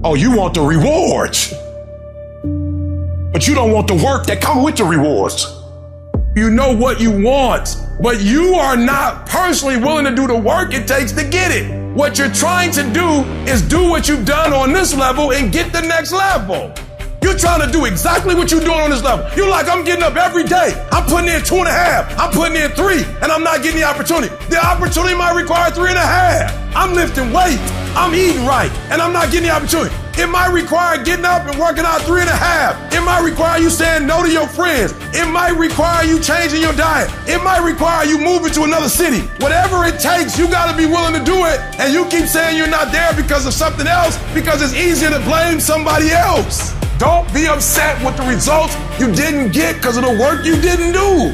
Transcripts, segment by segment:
Oh, you want the rewards. But you don't want the work that come with the rewards. You know what you want, but you are not personally willing to do the work it takes to get it. What you're trying to do is do what you've done on this level and get the next level. You're trying to do exactly what you're doing on this level. You're like, I'm getting up every day. I'm putting in 2.5. I'm putting in 3, and I'm not getting the opportunity. The opportunity might require 3.5. I'm lifting weights. I'm eating right, and I'm not getting the opportunity. It might require getting up and working out 3.5. It might require you saying no to your friends. It might require you changing your diet. It might require you moving to another city. Whatever it takes, you got to be willing to do it. And you keep saying you're not there because of something else, because it's easier to blame somebody else. Don't be upset with the results you didn't get because of the work you didn't do.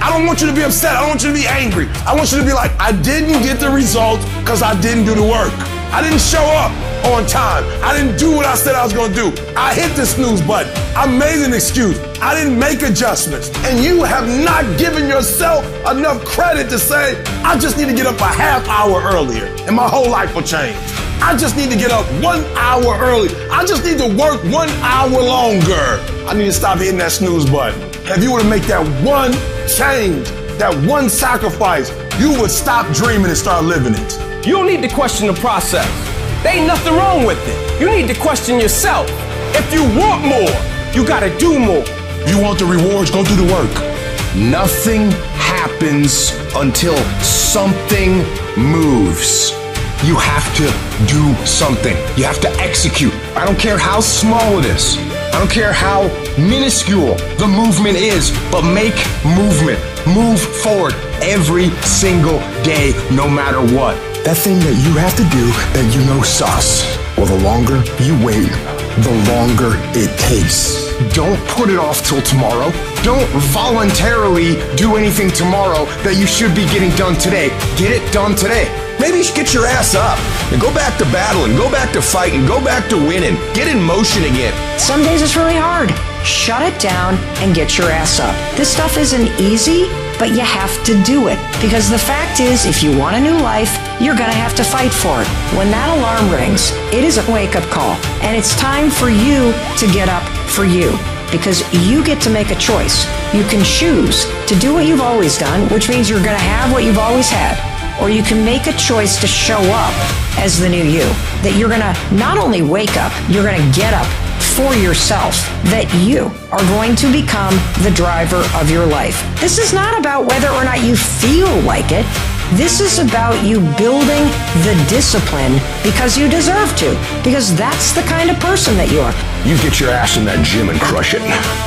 I don't want you to be upset. I don't want you to be angry. I want you to be like, I didn't get the results because I didn't do the work. I didn't show up on time. I didn't do what I said I was going to do. I hit the snooze button. I made an excuse. I didn't make adjustments. And you have not given yourself enough credit to say, I just need to get up a half hour earlier and my whole life will change. I just need to get up 1 hour early. I just need to work 1 hour longer. I need to stop hitting that snooze button. If you were to make that one change, that one sacrifice, you would stop dreaming and start living it. You don't need to question the process. There ain't nothing wrong with it. You need to question yourself. If you want more, you gotta do more. If you want the rewards, go do the work. Nothing happens until something moves. You have to do something. You have to execute. I don't care how small it is. I don't care how minuscule the movement is, but make movement. Move forward every single day, no matter what. That thing that you have to do that you know sucks. Well, the longer you wait, the longer it takes. Don't put it off till tomorrow. Don't voluntarily do anything tomorrow that you should be getting done today. Get it done today. Maybe you should get your ass up and go back to battling, go back to fighting, go back to winning. Get in motion again. Some days it's really hard. Shut it down and get your ass up. This stuff isn't easy, but you have to do it. Because the fact is, if you want a new life, you're gonna have to fight for it. When that alarm rings, it is a wake-up call. And it's time for you to get up for you. Because you get to make a choice. You can choose to do what you've always done, which means you're gonna have what you've always had. Or you can make a choice to show up as the new you. That you're gonna not only wake up, you're gonna get up for yourself. That you are going to become the driver of your life. This is not about whether or not you feel like it. This is about you building the discipline because you deserve to. Because that's the kind of person that you are. You get your ass in that gym and crush it.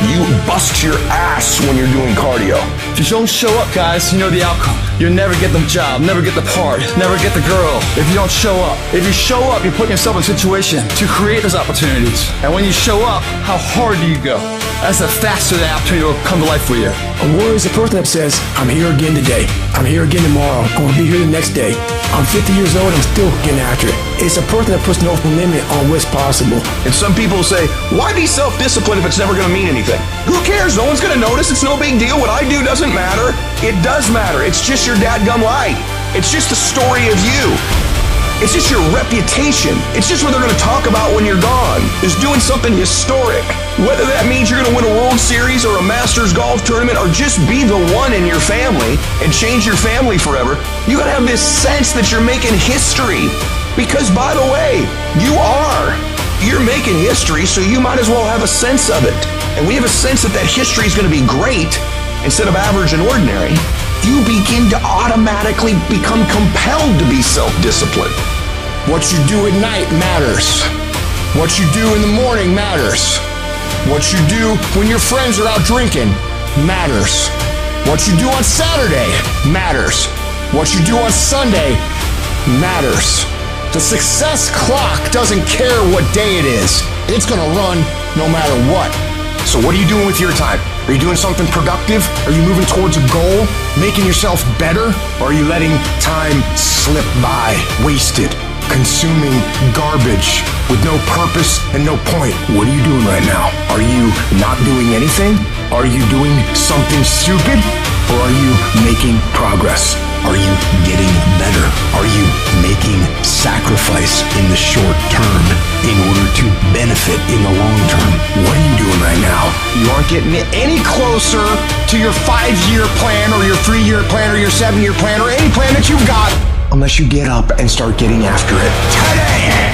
You bust your ass when you're doing cardio. If you don't show up, guys, you know the outcome. You'll never get the job, never get the part, never get the girl if you don't show up. If you show up, you're putting yourself in a situation to create those opportunities. And when you show up, how hard do you go? That's the faster the opportunity will come to life for you. A warrior is a person that says, I'm here again today. I'm here again tomorrow. I'm going to be here the next day. I'm 50 years old. I'm still getting after it. It's a person that puts no limit on what's possible. And some people say, why be self-disciplined if it's never going to mean anything? Who cares? No one's going to notice. It's no big deal. What I do doesn't matter. It does matter. It's just your dadgum life. It's just the story of you. It's just your reputation. It's just what they're going to talk about when you're gone. Is doing something historic. Whether that means you're going to win a World Series or a Masters golf tournament or just be the one in your family and change your family forever, you got to have this sense that you're making history. Because, by the way, you are. You're making history, so you might as well have a sense of it. And we have a sense that that history is going to be great instead of average and ordinary. You begin to automatically become compelled to be self-disciplined. What you do at night matters. What you do in the morning matters. What you do when your friends are out drinking matters. What you do on Saturday matters. What you do on Sunday matters. The success clock doesn't care what day it is. It's gonna run no matter what. So what are you doing with your time? Are you doing something productive? Are you moving towards a goal? Making yourself better? Or are you letting time slip by, wasted, consuming garbage with no purpose and no point? What are you doing right now? Are you not doing anything? Are you doing something stupid? Or are you making progress? Are you getting better? Are you making sacrifice in the short term in order to benefit in the long term. What are you doing right now? You aren't getting any closer to your 5-year plan or your 3-year plan or your 7-year plan or any plan that you've got unless you get up and start getting after it today.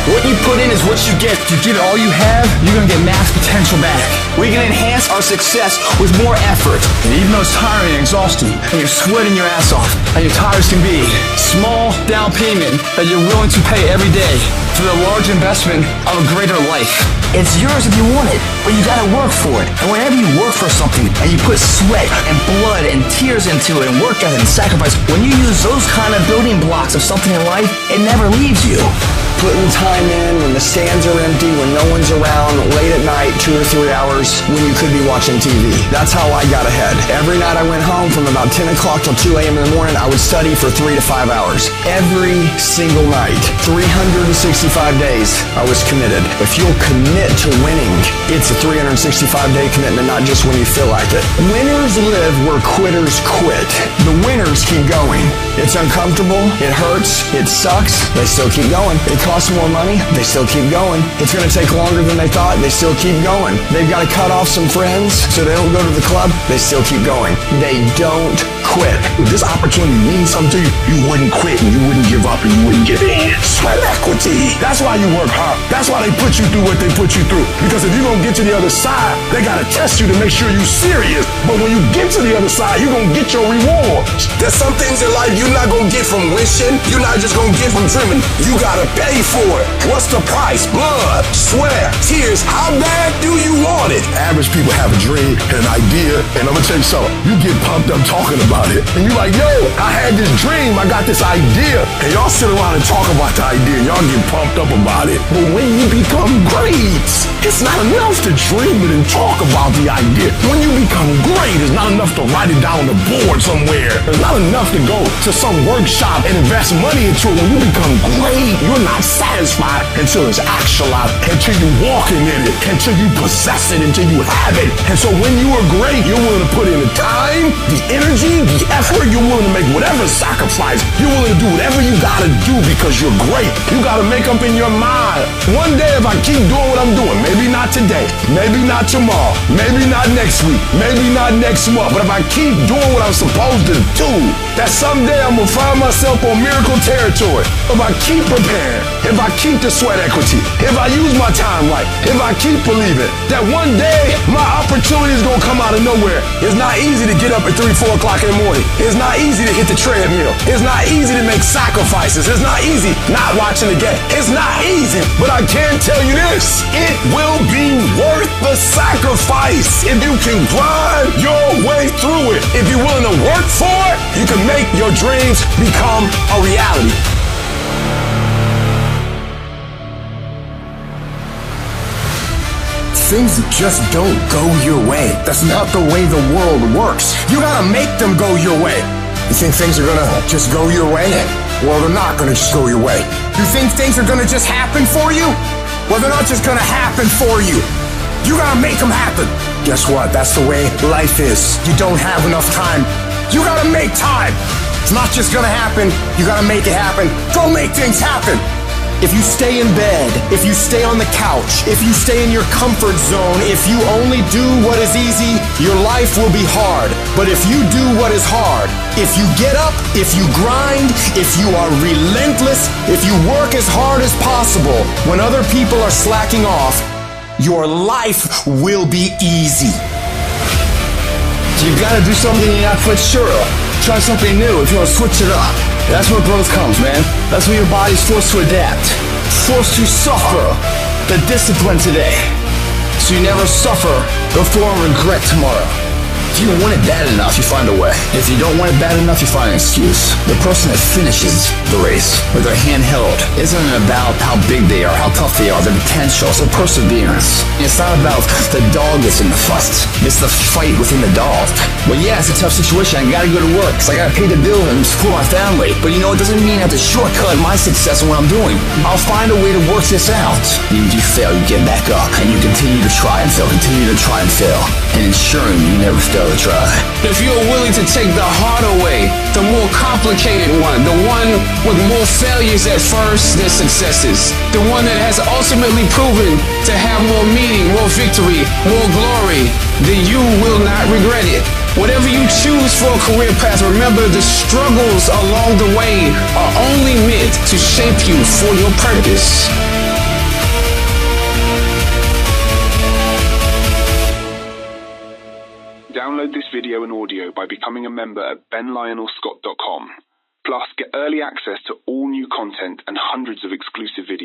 What you put in is what you get. If you give it all you have, you're gonna get max potential back. We can enhance our success with more effort. And even though it's tiring and exhausting, and you're sweating your ass off, and your tires can be small down payment that you're willing to pay every day for the large investment of a greater life. It's yours if you want it, but you gotta work for it. And whenever you work for something and you put sweat and blood and tears into it and work ethic and sacrifice, when you use those kind of building blocks of something in life, it never leaves you. Putting time in when the stands are empty, when no one's around, late at night, 2 or 3 hours, when you could be watching TV. That's how I got ahead. Every night I went home from about 10 o'clock till 2 a.m. in the morning, I would study for 3 to 5 hours. Every single night, 365 days, I was committed. If you'll commit to winning, it's a 365-day commitment, not just when you feel like it. Winners live where quitters quit. The winners keep going. It's uncomfortable, it hurts, it sucks, they still keep going. It costs more money, they still keep going. It's gonna take longer than they thought, they still keep going. They've gotta cut off some friends so they don't go to the club, they still keep going. They don't quit. If this opportunity means something to you, you wouldn't quit and you wouldn't give up and you wouldn't give in. Sweat equity. That's why you work hard. That's why they put you through what they put you through. Because if you're gonna get to the other side, they gotta test you to make sure you're serious. But when you get to the other side, you're gonna get your rewards. There's some things in life you're not gonna get from wishing. You're not just gonna get from dreaming. You gotta pay for it. What's the price? Blood, sweat, tears. How bad do you want it? Average people have a dream and an idea, and I'm gonna tell you something. You get pumped up talking about it, and you're like, yo, I had this dream, I got this idea, and y'all sit around and talk about the idea, and y'all get pumped up about it. But when you become great, it's not enough to dream it and talk about the idea. When you become great, it's not enough to write it down on the board somewhere. It's not enough to go to some workshop and invest money into it. When you become great, you're not satisfied until it's actualized, until you're walking in it, until you possess it, until you have it. And so when you are great, you're willing to put in the time, the energy, the effort. You're willing to make whatever sacrifice. You're willing to do whatever you gotta do because you're great. You gotta make up in your mind. One day if I keep doing what I'm doing, maybe not today, maybe not tomorrow, maybe not next week, maybe not next month, but if I keep doing what I'm supposed to do, that someday I'm gonna find myself on miracle territory. If I keep preparing, if I keep the sweat equity, if I use my time right, if I keep believing that one day my opportunity is gonna come out of nowhere. It's not easy to get up at 3, 4 o'clock in the morning. It's not easy to hit the treadmill. It's not easy to make sacrifices. It's not easy not watching the game. It's not easy, but I can tell you this, it will be worth the sacrifice if you can grind your way through it. If you're willing to work for it, you can make your dreams become a reality. Things just don't go your way. That's not the way the world works. You gotta make them go your way. You think things are gonna just go your way? Well, they're not gonna just go your way. You think things are gonna just happen for you? Well, they're not just gonna happen for you. You gotta make them happen. Guess what? That's the way life is. You don't have enough time. You gotta make time. It's not just gonna happen. You gotta make it happen. Go make things happen. If you stay in bed, if you stay on the couch, if you stay in your comfort zone, if you only do what is easy, your life will be hard. But if you do what is hard, if you get up, if you grind, if you are relentless, if you work as hard as possible, when other people are slacking off, your life will be easy. So you gotta do something you're not quite sure of. Try something new if you want to switch it up. That's where growth comes, man. That's when your body's forced to adapt, forced to suffer the discipline today, so you never suffer the form of regret tomorrow. If you want it bad enough, you find a way. If you don't want it bad enough, you find an excuse. The person that finishes the race with their hand held isn't about how big they are, how tough they are, their potential. It's their perseverance. It's not about the dog that's in the fight. It's the fight within the dog. Well, yeah, it's a tough situation. I gotta go to work because I gotta pay the bill and support my family. But you know, it doesn't mean I have to shortcut my success in what I'm doing. I'll find a way to work this out. Even if you fail, you get back up and you continue to try and fail, continue to try and fail, and ensuring you never fail another try. If you're willing to take the harder way, the more complicated one, the one with more failures at first than successes, the one that has ultimately proven to have more meaning, more victory, more glory, then you will not regret it. Whatever you choose for a career path, remember the struggles along the way are only meant to shape you for your purpose. Download this video and audio by becoming a member at benlionelscott.com. Plus, get early access to all new content and hundreds of exclusive videos.